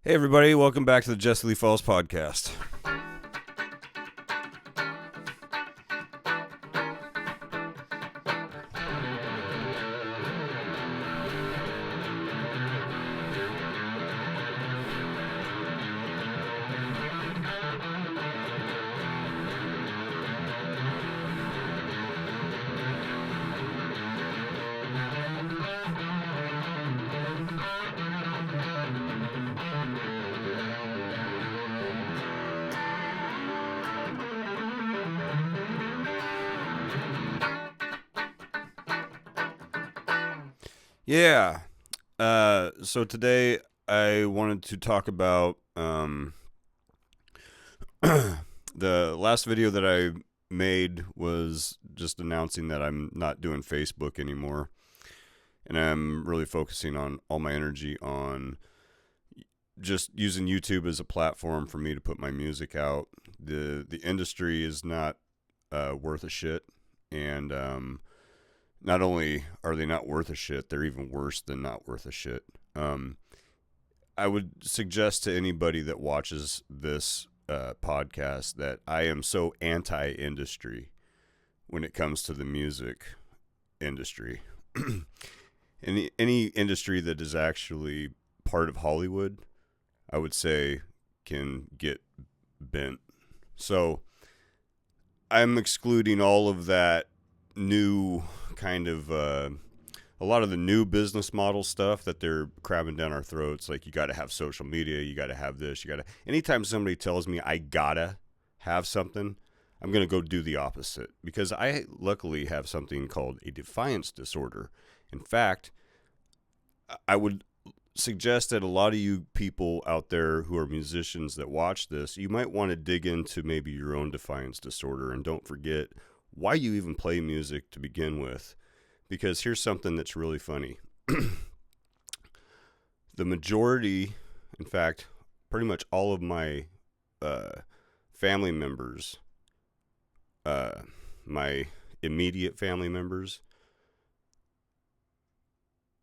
Hey everybody, welcome back to the Jesse Lee Falls podcast. Yeah, so today I wanted to talk about the last video that I made was just announcing that I'm not doing Facebook anymore, and I'm really focusing on all my energy on just using YouTube as a platform for me to put my music out. The industry is not worth a shit, and not only are they not worth a shit, they're even worse than not worth a shit. I would suggest to anybody that watches this podcast that I am so anti-industry when it comes to the music industry. Any industry that is actually part of Hollywood, I would say, can get bent. So I'm excluding all of that new kind of a lot of the new business model stuff that they're cramming down our throats. Like, you got to have social media, you got to have this, you got to. Anytime somebody tells me I gotta have something, I'm gonna go do the opposite, because I luckily have something called a defiance disorder. In fact, I would suggest that a lot of you people out there who are musicians that watch this, you might want to dig into maybe your own defiance disorder, and don't forget why you even play music to begin with. Because here's something that's really funny. The majority, in fact, pretty much all of my family members, my immediate family members,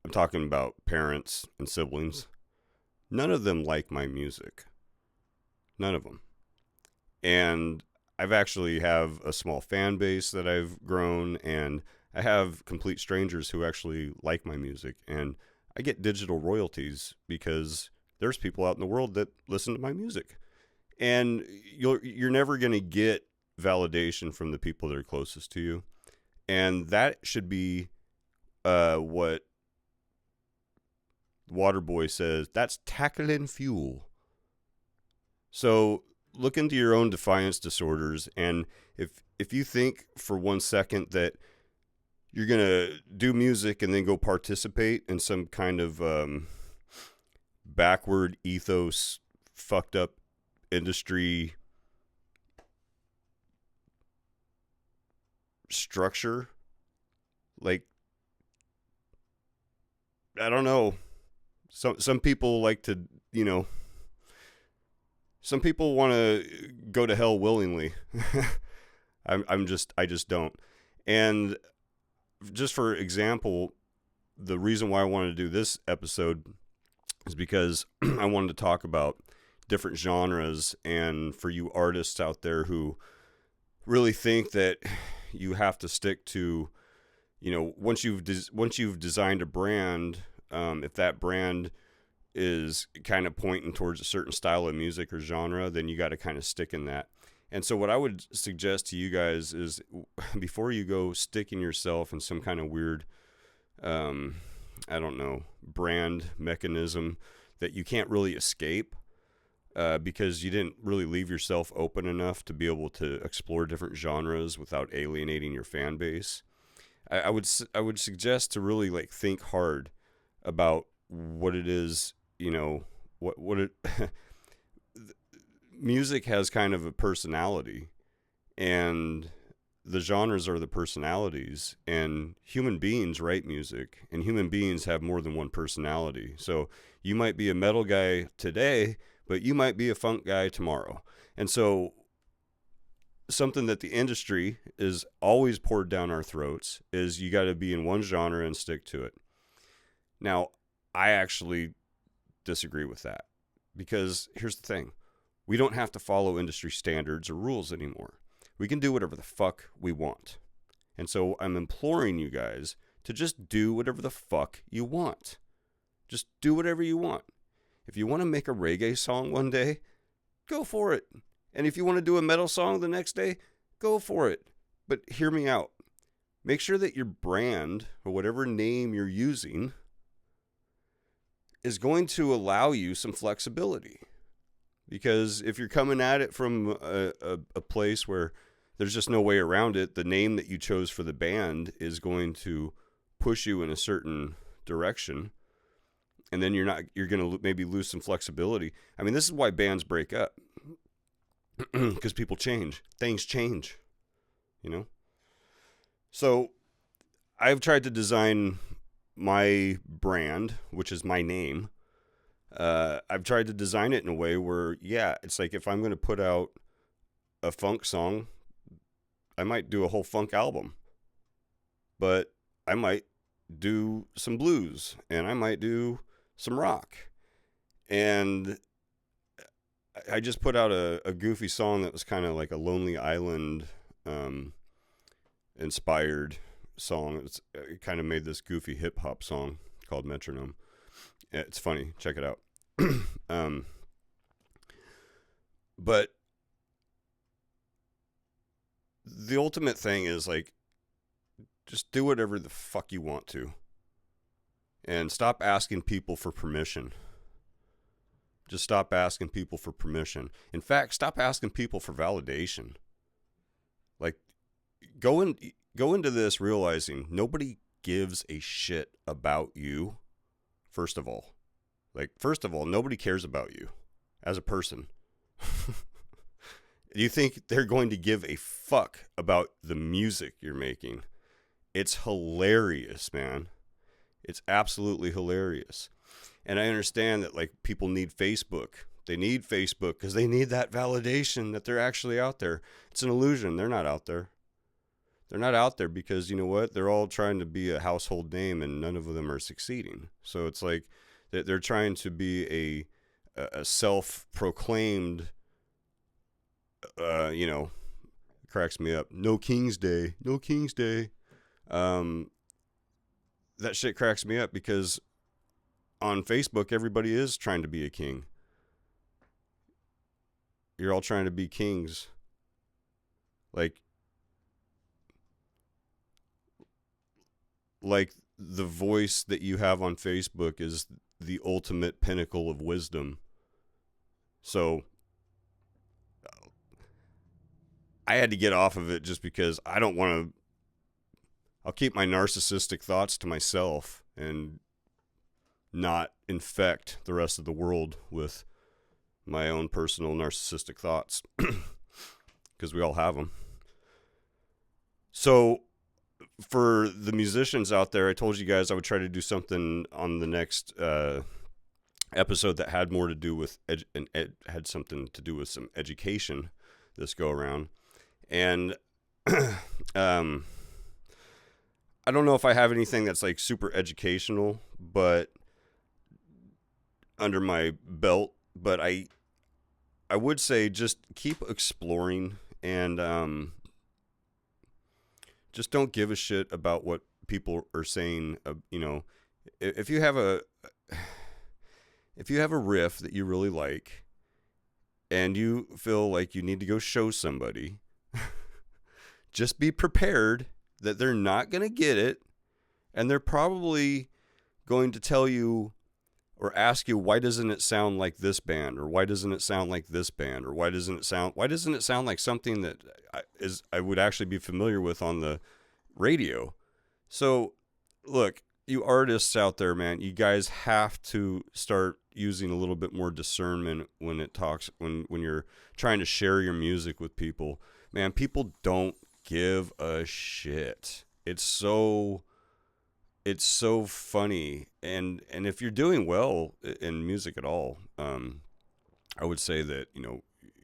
I'm talking about parents and siblings, none of them like my music. None of them. And I've actually have a small fan base that I've grown, and I have complete strangers who actually like my music, and I get digital royalties because there's people out in the world that listen to my music. And you're never going to get validation from the people that are closest to you. And that should be what Waterboy says, that's tackling fuel. So look into your own defiance disorders, and if you think for 1 second that you're going to do music and then go participate in some kind of backward ethos, fucked up industry structure, like, I don't know. Some people like to, some people want to go to hell willingly. I just don't. And just for example, the reason why I wanted to do this episode is because I wanted to talk about different genres, and for you artists out there who really think that you have to stick to, once you've designed a brand, if that brand is kind of pointing towards a certain style of music or genre, then you got to kind of stick in that. And so what I would suggest to you guys is, before you go sticking yourself in some kind of weird, I don't know, brand mechanism that you can't really escape, because you didn't really leave yourself open enough to be able to explore different genres without alienating your fan base, I would suggest to really think hard about what it is, what it music has kind of a personality, and the genres are the personalities, and human beings write music, and human beings have more than one personality. So you might be a metal guy today, but you might be a funk guy tomorrow. And so something that the industry is always poured down our throats is you got to be in one genre and stick to it. Now, I actually disagree with that, because here's the thing. We don't have to follow industry standards or rules anymore. We can do whatever the fuck we want. And so I'm imploring you guys to just do whatever the fuck you want. Just do whatever you want. If you want to make a reggae song one day, go for it. And if you want to do a metal song the next day, go for it. But hear me out. Make sure that your brand, or whatever name you're using, is going to allow you some flexibility. Because if you're coming at it from a place where there's just no way around it, the name that you chose for the band is going to push you in a certain direction. And then you're going to maybe lose some flexibility. I mean, this is why bands break up. Because people change. Things change. You know? So I've tried to design my brand, which is my name. I've tried to design it in a way where, yeah, it's like if I'm going to put out a funk song, I might do a whole funk album. But I might do some blues, and I might do some rock. And I just put out a goofy song that was kind of like a Lonely Island inspired song. It kind of made this goofy hip hop song called Metronome. It's funny. Check it out. But the ultimate thing is like, just do whatever the fuck you want to. And stop asking people for permission. Just stop asking people for permission. In fact, stop asking people for validation. Like, go into this realizing nobody gives a shit about you, first of all. Like, first of all, nobody cares about you as a person. You think they're going to give a fuck about the music you're making? It's hilarious, man. It's absolutely hilarious. And I understand that, like, people need Facebook. They need Facebook because they need that validation that they're actually out there. It's an illusion. They're not out there. They're not out there because, you know what? They're all trying to be a household name and none of them are succeeding. So it's like they're trying to be a self-proclaimed, cracks me up. No King's Day. No King's Day. That shit cracks me up because on Facebook, everybody is trying to be a king. You're all trying to be kings. Like the voice that you have on Facebook is the ultimate pinnacle of wisdom. So I had to get off of it just because I don't want to. I'll keep my narcissistic thoughts to myself and not infect the rest of the world with my own personal narcissistic thoughts, because we all have them. So for the musicians out there, I told you guys I would try to do something on the next episode that had more to do with had something to do with some education this go around. And I don't know if I have anything that's like super educational, but under my belt, but I would say just keep exploring and just don't give a shit about what people are saying. If you have a riff that you really like and you feel like you need to go show somebody, just be prepared that they're not going to get it, and they're probably going to tell you or ask you, why doesn't it sound like this band, or why doesn't it sound like this band, or why doesn't it sound like something that I would actually be familiar with on the radio. So look, you artists out there, man, you guys have to start using a little bit more discernment when you're trying to share your music with people. Man, people don't give a shit. It's so funny, and if you're doing well in music at all, I would say that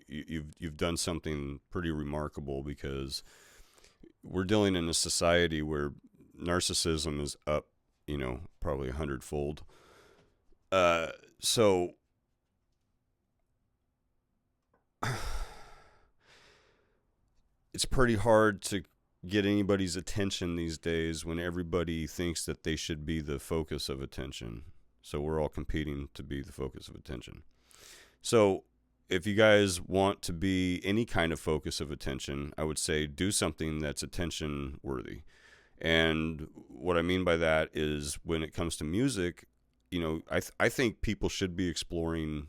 you've done something pretty remarkable, because we're dealing in a society where narcissism is up, probably 100-fold. So it's pretty hard to get anybody's attention these days when everybody thinks that they should be the focus of attention. So we're all competing to be the focus of attention. So if you guys want to be any kind of focus of attention, I would say do something that's attention worthy. And what I mean by that is when it comes to music, I think people should be exploring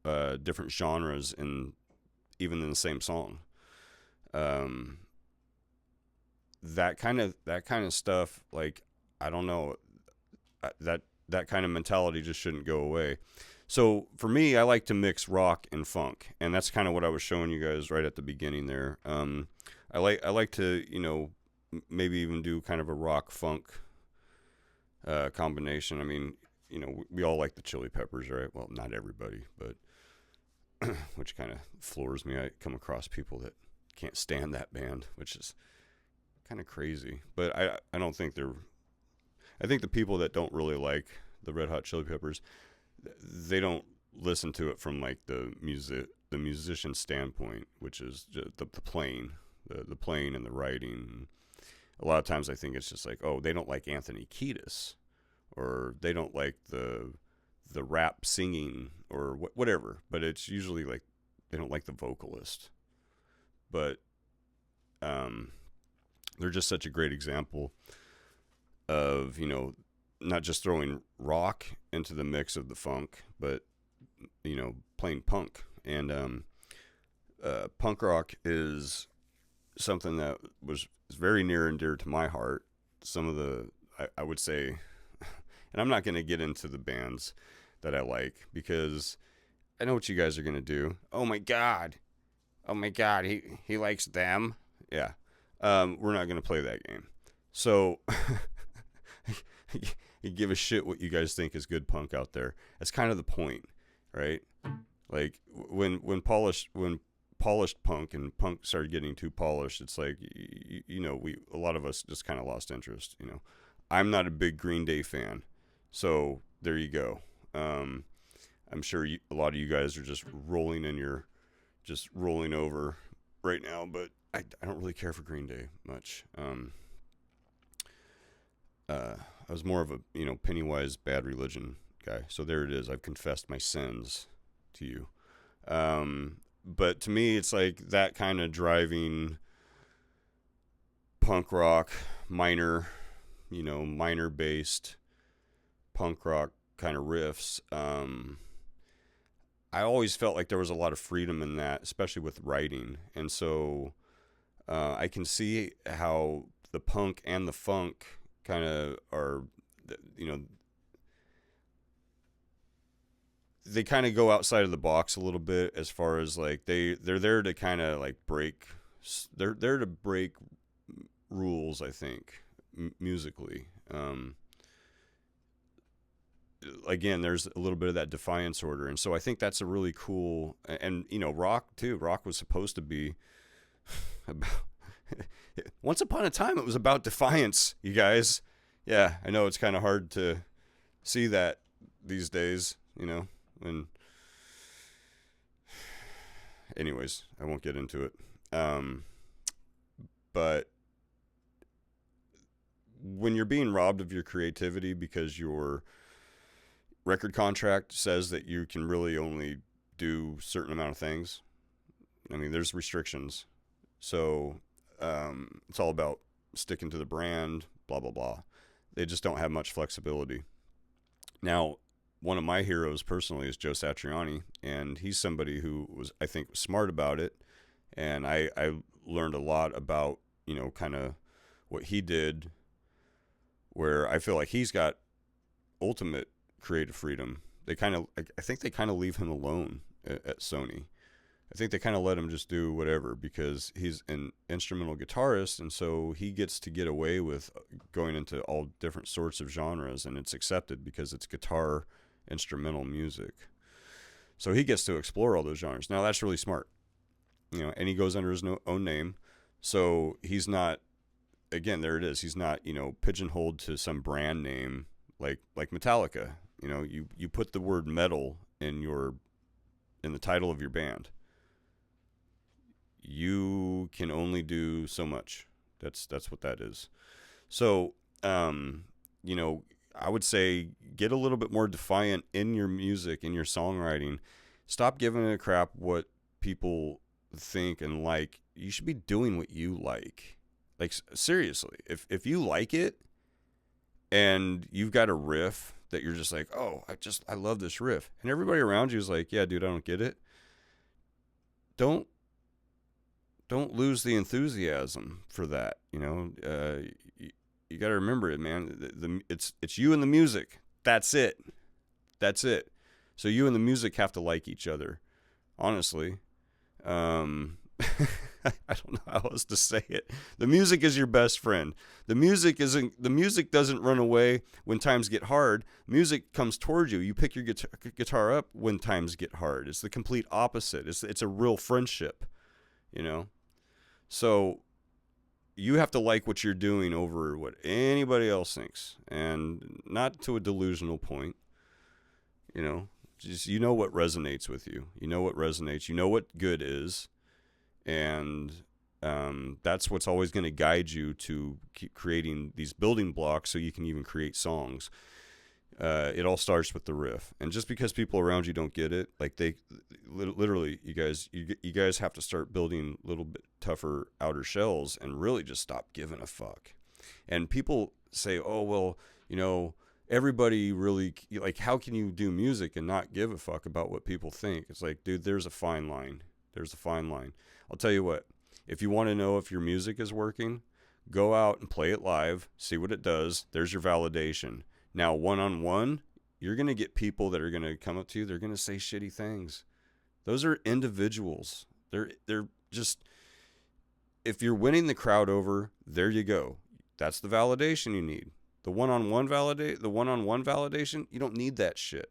different genres even in the same song. That kind of stuff, like, I don't know, that kind of mentality just shouldn't go away. So for me, I like to mix rock and funk, and that's kind of what I was showing you guys right at the beginning there. I like to maybe even do kind of a rock funk combination. I mean, we all like the Chili Peppers, right? Well, not everybody, but which kind of floors me. I come across people that can't stand that band, which is kind of crazy. But I don't think I think the people that don't really like the Red Hot Chili Peppers, they don't listen to it from like the musician standpoint, which is just the playing and the writing. A lot of times I think it's just like, oh, they don't like Anthony Kiedis, or they don't like the rap singing, or whatever. But it's usually like they don't like the vocalist. But they're just such a great example of, not just throwing rock into the mix of the funk, but, playing punk. And punk rock is something that is very near and dear to my heart. Some of I would say, and I'm not going to get into the bands that I like, because I know what you guys are going to do. Oh my God, he likes them. Yeah. We're not going to play that game. So you give a shit what you guys think is good punk out there. That's kind of the point, right? Like when polished punk and punk started getting too polished, it's like, a lot of us just kind of lost interest. I'm not a big Green Day fan, so there you go. I'm sure a lot of you guys are just rolling over right now, but I don't really care for Green Day much. I was more of a Pennywise Bad Religion guy. So there it is. I've confessed my sins to you. But to me, it's like that kind of driving punk rock, minor based punk rock kind of riffs. I always felt like there was a lot of freedom in that, especially with writing. And so I can see how the punk and the funk kind of are, they kind of go outside of the box a little bit, as far as like they're there to kind of like they're there to break rules, I think, musically. Again, there's a little bit of that Defiance order, and so I think that's a really cool, and rock too. Rock was supposed to be about once upon a time it was about defiance, you guys. Yeah, I know it's kind of hard to see that these days, and anyways, I won't get into it. But when you're being robbed of your creativity because your record contract says that you can really only do a certain amount of things, I mean, there's restrictions. So it's all about sticking to the brand, blah, blah, blah. They just don't have much flexibility. Now, one of my heroes personally is Joe Satriani, and he's somebody who was, I think, smart about it. And I learned a lot about, kind of what he did, where I feel like he's got ultimate creative freedom. I think they kind of leave him alone at Sony. I think they kind of let him just do whatever, because he's an instrumental guitarist, and so he gets to get away with going into all different sorts of genres, and it's accepted because it's guitar instrumental music. So he gets to explore all those genres. Now that's really smart, and he goes under his own name, so he's not, again, there it is, he's not, pigeonholed to some brand name like Metallica. You put the word metal in the title of your band. you can only do so much. That's what that is. So, you know, I would say get a little bit more defiant in your music, in your songwriting. Stop giving a crap what people think and like. You should be doing what you like. Like, seriously, if you like it and you've got a riff that you're just like, oh, I love this riff, and everybody around you is like, yeah, dude, I don't get it. Don't lose the enthusiasm for that. You know, you got to remember it, man. It's you and the music. That's it. That's it. So you and the music have to like each other. Honestly, I don't know how else to say it. The music is your best friend. The music doesn't run away when times get hard. Music comes towards you. You pick your guitar up when times get hard. It's the complete opposite. It's a real friendship, you know. So you have to like what you're doing over what anybody else thinks, and not to a delusional point, you know. Just, you know what resonates with you. You know what resonates. You know what good is. And that's what's always going to guide you to keep creating these building blocks so you can even create songs. It all starts with the riff. And just because people around you don't get it, like they literally, you guys have to start building a little bit tougher outer shells and really just stop giving a fuck. And people say, oh, well, you know, everybody really, like, how can you do music and not give a fuck about what people think? It's like, dude, there's a fine line. There's a fine line. I'll tell you what, if you want to know if your music is working, go out and play it live, see what it does. There's your validation. Now, one-on-one, you're going to get people that are going to come up to you. They're going to say shitty things. Those are individuals. They're just, if you're winning the crowd over, there you go. That's the validation you need. The one-on-one validation, you don't need that shit.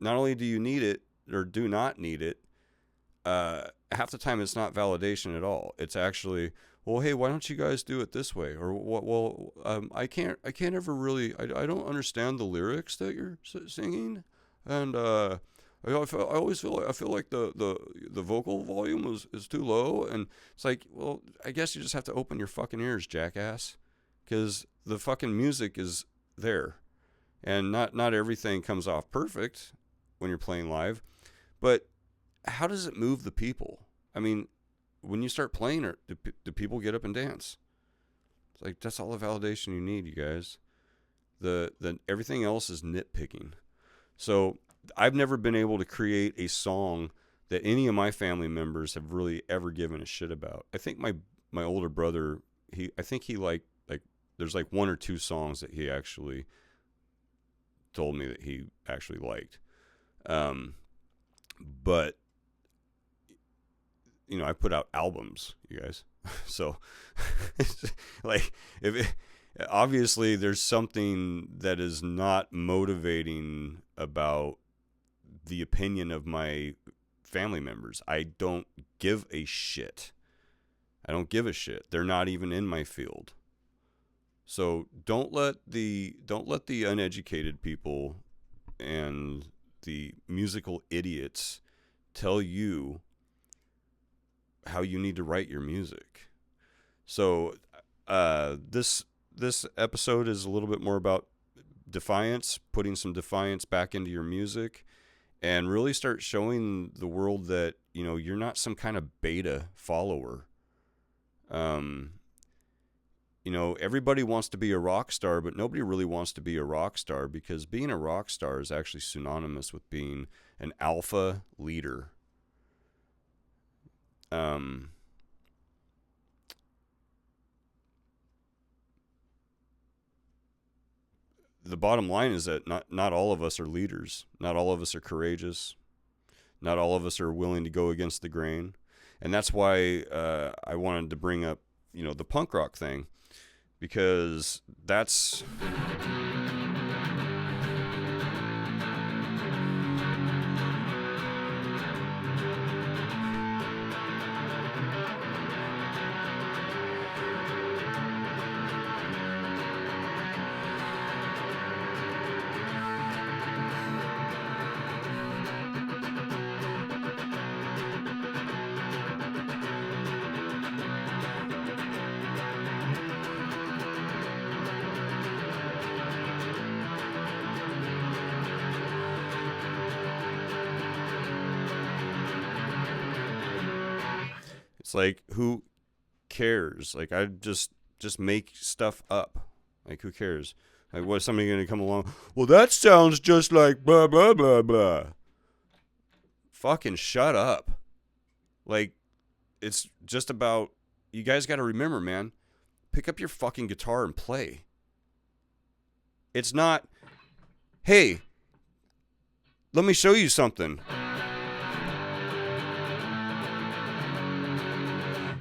Not only do you need it, or do not need it, half the time it's not validation at all. It's actually, well, hey, why don't you guys do it this way? Or, well, I can't ever really, I don't understand the lyrics that you're singing, and I always feel like the vocal volume is too low, and it's like, well, I guess you just have to open your fucking ears, jackass, because the fucking music is there, and not everything comes off perfect when you're playing live, but how does it move the people? I mean, when you start playing it, do people get up and dance? It's like, that's all the validation you need, you guys. The everything else is nitpicking. So I've never been able to create a song that any of my family members have really ever given a shit about. I think my older brother, I think he like there's like one or two songs that he actually told me that he actually liked. But you know, I put out albums, you guys. So, like, obviously there's something that is not motivating about the opinion of my family members. I don't give a shit. I don't give a shit. They're not even in my field. So don't let the uneducated people and the musical idiots tell you how you need to write your music. So this episode is a little bit more about defiance, putting some defiance back into your music, and really start showing the world that, you know, you're not some kind of beta follower. You know, everybody wants to be a rock star, but nobody really wants to be a rock star, because being a rock star is actually synonymous with being an alpha leader. The bottom line is that not all of us are leaders. Not all of us are courageous. Not all of us are willing to go against the grain. And that's why I wanted to bring up, you know, the punk rock thing, because that's... It's like, who cares? Like, I just make stuff up. Like, who cares? Like, what, is somebody going to come along? Well, that sounds just like blah, blah, blah, blah. Fucking shut up. Like, it's just about, you guys got to remember, man, pick up your fucking guitar and play. It's not, hey, let me show you something.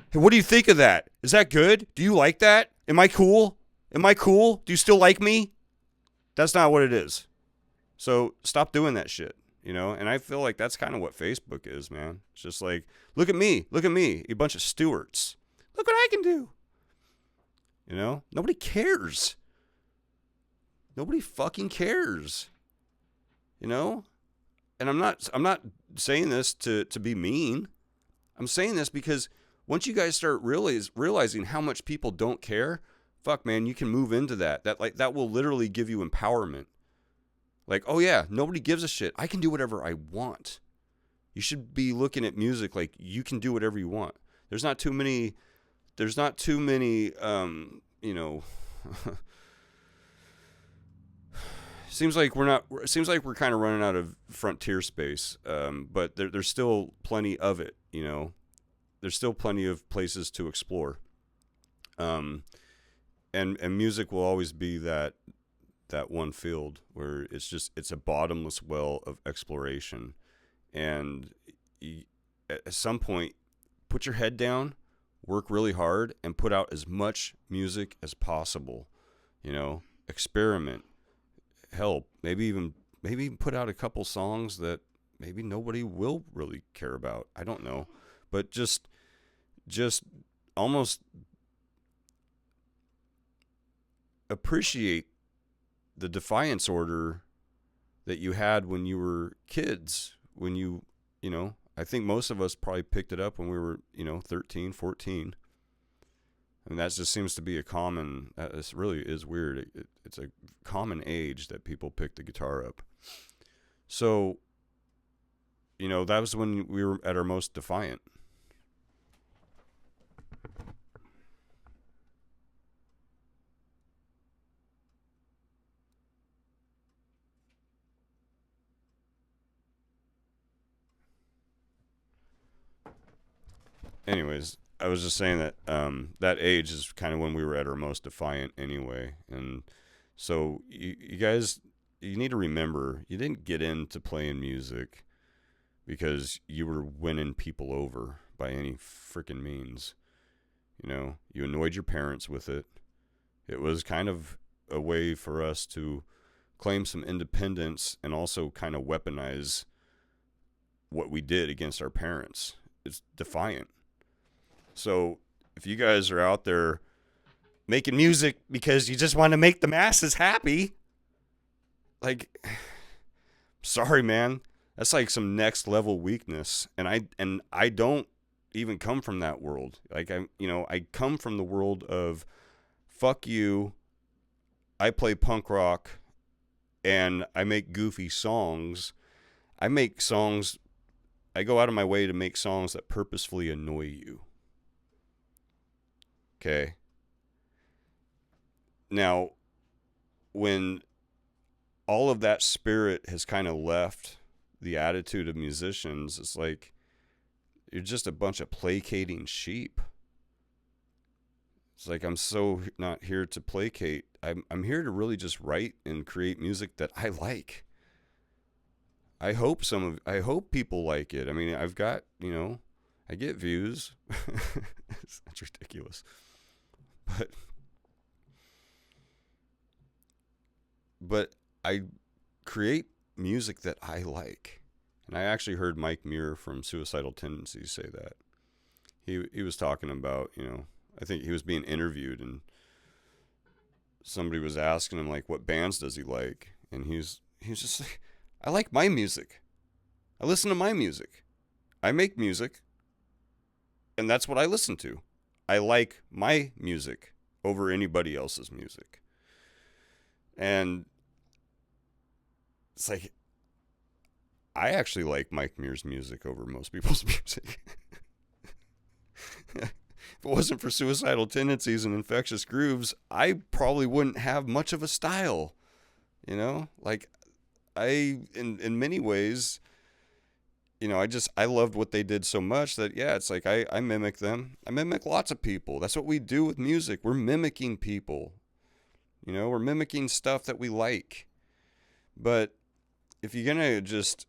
Hey, what do you think of that? Is that good? Do you like that? Am I cool? Am I cool? Do you still like me? That's not what it is. So stop doing that shit, you know? And I feel like that's kind of what Facebook is, man. It's just like, look at me, you bunch of Stewarts. Look what I can do. You know? Nobody cares. Nobody fucking cares. You know? And I'm not saying this to be mean. I'm saying this because once you guys start realizing how much people don't care, fuck, man, you can move into that. That will literally give you empowerment. Like, oh yeah, nobody gives a shit. I can do whatever I want. You should be looking at music like you can do whatever you want. There's not too many, you know, seems like we're kind of running out of frontier space. But there's still plenty of it, you know. There's still plenty of places to explore. And music will always be that one field where it's a bottomless well of exploration. And at some point, put your head down, work really hard, and put out as much music as possible. You know, experiment, help, maybe even put out a couple songs that maybe nobody will really care about. I don't know, but just almost appreciate the Defiance order that you had when you were kids, when you know, I think most of us probably picked it up when we were, 13, 14. I mean, that just seems to be a common, this really is weird. It's a common age that people pick the guitar up. So, that was when we were at our most defiant. Anyways, I was just saying that that age is kind of when we were at our most defiant anyway. And so you guys, you need to remember, you didn't get into playing music because you were winning people over by any freaking means. You annoyed your parents with it. It was kind of a way for us to claim some independence and also kind of weaponize what we did against our parents. It's defiant. So if you guys are out there making music because you just want to make the masses happy, like, sorry, man, that's like some next level weakness. And I don't even come from that world. Like, I come from the world of, fuck you, I play punk rock and I make goofy songs. I go out of my way to make songs that purposefully annoy you. Okay. Now, when all of that spirit has kind of left the attitude of musicians, it's like you're just a bunch of placating sheep. It's like, I'm so not here to placate. I'm here to really just write and create music that I like. I hope people like it. I mean, I've got, I get views. That's ridiculous. But I create music that I like. And I actually heard Mike Muir from Suicidal Tendencies say that. He was talking about, I think he was being interviewed and somebody was asking him, like, what bands does he like? And he was just like, I like my music. I listen to my music. I make music. And that's what I listen to. I like my music over anybody else's music. And it's like, I actually like Mike Muir's music over most people's music. it wasn't for suicidal tendencies and infectious grooves, I probably wouldn't have much of a style. Like in many ways, I loved what they did so much that, yeah, it's like I mimic them. I mimic lots of people. That's what we do with music. We're mimicking people. We're mimicking stuff that we like. But if you're going to just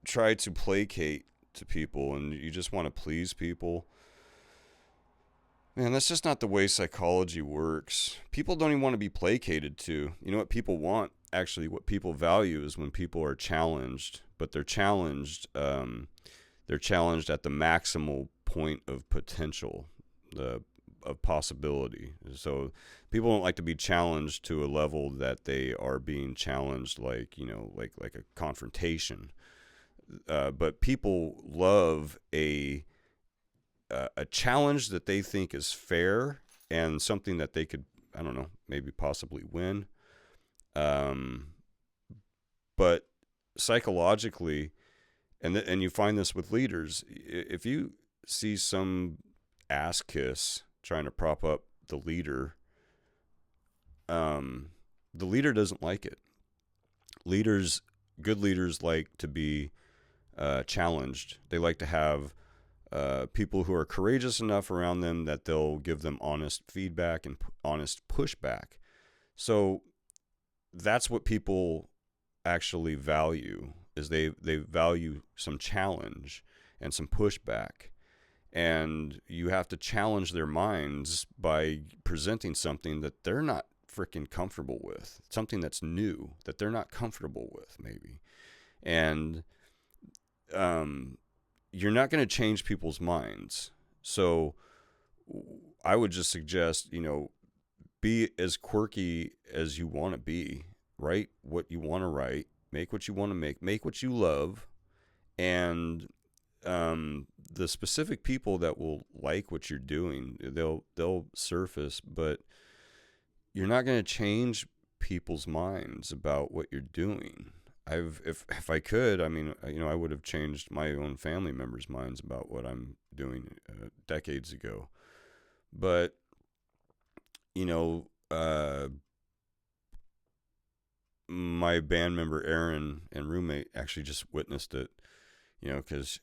try to placate to people and you just want to please people, man, that's just not the way psychology works. People don't even want to be placated to. You know what people want? Actually, what people value is when people are challenged, but they're challenged at the maximal point of potential, of possibility. So people don't like to be challenged to a level that they are being challenged, like a confrontation. But people love a challenge that they think is fair and something that they could, I don't know, maybe possibly win. But psychologically, and you find this with leaders, if you see some ass kiss trying to prop up the leader doesn't like it. Good leaders like to be challenged. They like to have people who are courageous enough around them that they'll give them honest feedback and honest pushback. So that's what people actually value, is they value some challenge and some pushback. And you have to challenge their minds by presenting something that they're not freaking comfortable with, something that's new that they're not comfortable with, maybe. And you're not going to change people's minds. So I would just suggest, be as quirky as you want to be, write what you want to write, make what you want to make what you love. And the specific people that will like what you're doing, they'll surface, but you're not going to change people's minds about what you're doing. If I could, I mean, I would have changed my own family members' minds about what I'm doing decades ago. But my band member Erin and roommate actually just witnessed it. Because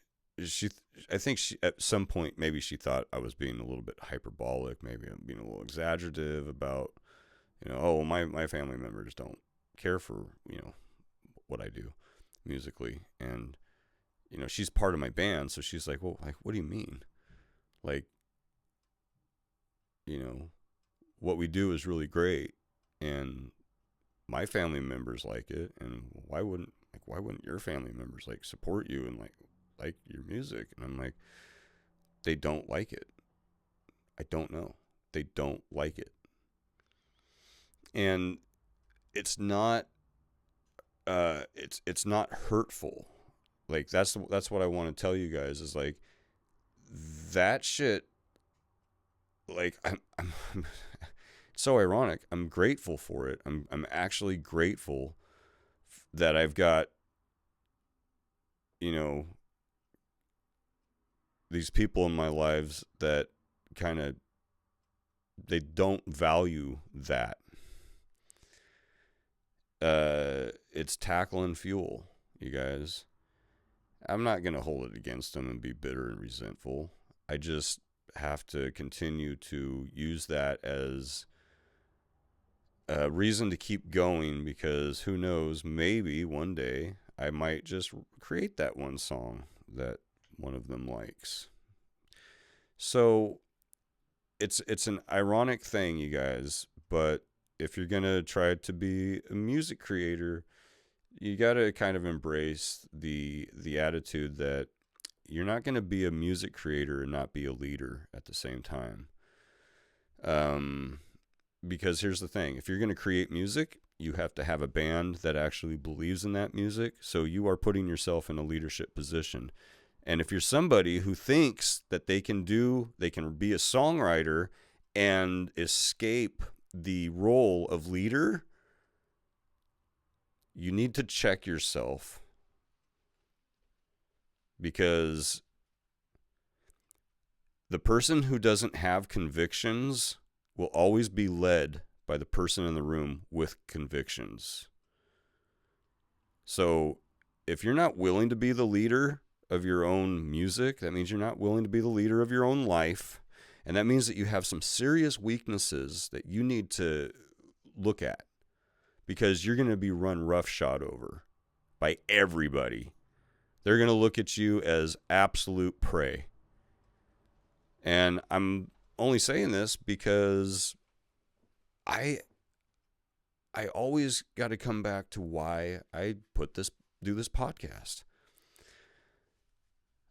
I think she at some point maybe she thought I was being a little bit hyperbolic, maybe I'm being a little exaggerative about, my family members don't care for what I do musically, and she's part of my band, so she's like, well, like, what do you mean? Like, what we do is really great, and my family members like it, and why wouldn't your family members support you and like your music? And I'm like, they don't like it. I don't know. They don't like it. And it's not it's not hurtful. Like that's what I want to tell you guys is like that shit. Like I'm it's so ironic. I'm grateful for it. I'm actually grateful that I've got these people in my lives that kind of they don't value that. It's tackle and fuel, you guys. I'm not going to hold it against them and be bitter and resentful. I just have to continue to use that as a reason to keep going, because who knows, maybe one day I might just create that one song that one of them likes. So it's an ironic thing, you guys, but if you're going to try to be a music creator, you got to kind of embrace the attitude that you're not going to be a music creator and not be a leader at the same time. Because here's the thing, if you're going to create music, you have to have a band that actually believes in that music. So you are putting yourself in a leadership position. And if you're somebody who thinks that they can be a songwriter and escape the role of leader, you need to check yourself, because The person who doesn't have convictions will always be led by the person in the room with convictions. So if you're not willing to be the leader of your own music, that means you're not willing to be the leader of your own life. And that means that you have some serious weaknesses that you need to look at, because you're going to be run roughshod over by everybody. They're going to look at you as absolute prey. And I'm only saying this because I always got to come back to why I do this podcast.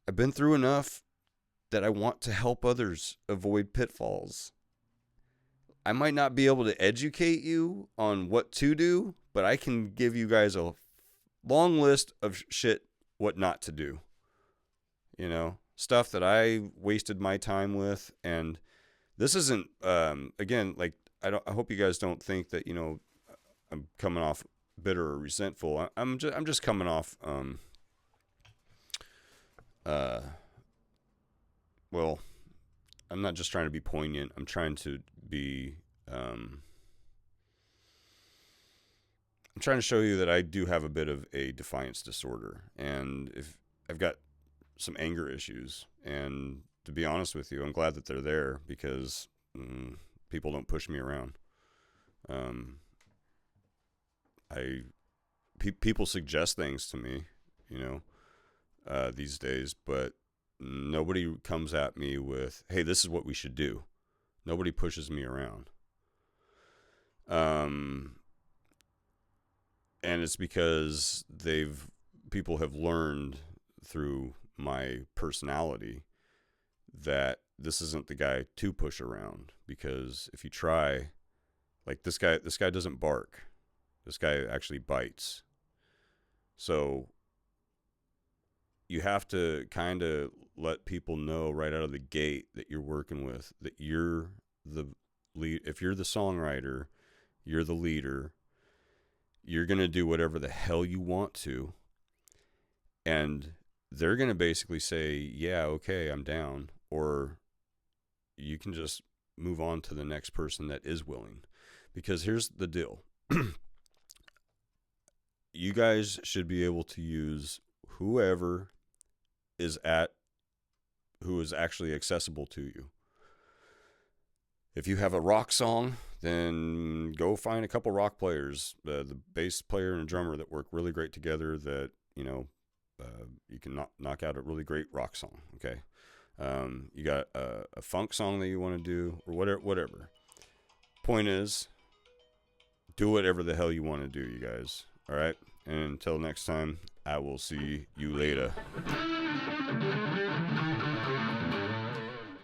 I've been through enough that I want to help others avoid pitfalls. I might not be able to educate you on what to do, but I can give you guys a long list of shit what not to do. You know, stuff that I wasted my time with. And this isn't, again, like, I hope you guys don't think that, you know, I'm coming off bitter or resentful. I'm just coming off, well, I'm not just trying to be poignant. I'm trying to be, I'm trying to show you that I do have a bit of a defiance disorder, and if I've got some anger issues, and to be honest with you, I'm glad that they're there, because people don't push me around. People suggest things to me, you know, these days, but nobody comes at me with, hey, this is what we should do. Nobody pushes me around. And it's because people have learned through my personality that this isn't the guy to push around, because if you try, like, this guy doesn't bark. This guy actually bites. So you have to kind of let people know right out of the gate that you're working with, that you're the lead. If you're the songwriter, you're the leader. You're going to do whatever the hell you want to. And they're going to basically say, yeah, okay, I'm down. Or you can just move on to the next person that is willing. Because here's the deal. You guys should be able to use whoever who is actually accessible to you. If you have a rock song, then go find a couple rock players, the bass player and a drummer that work really great together, that, you know, you can knock out a really great rock song. Okay. You got a funk song that you want to do, or whatever. Point is, do whatever the hell you want to do, you guys. All right. And until next time, I will see you later.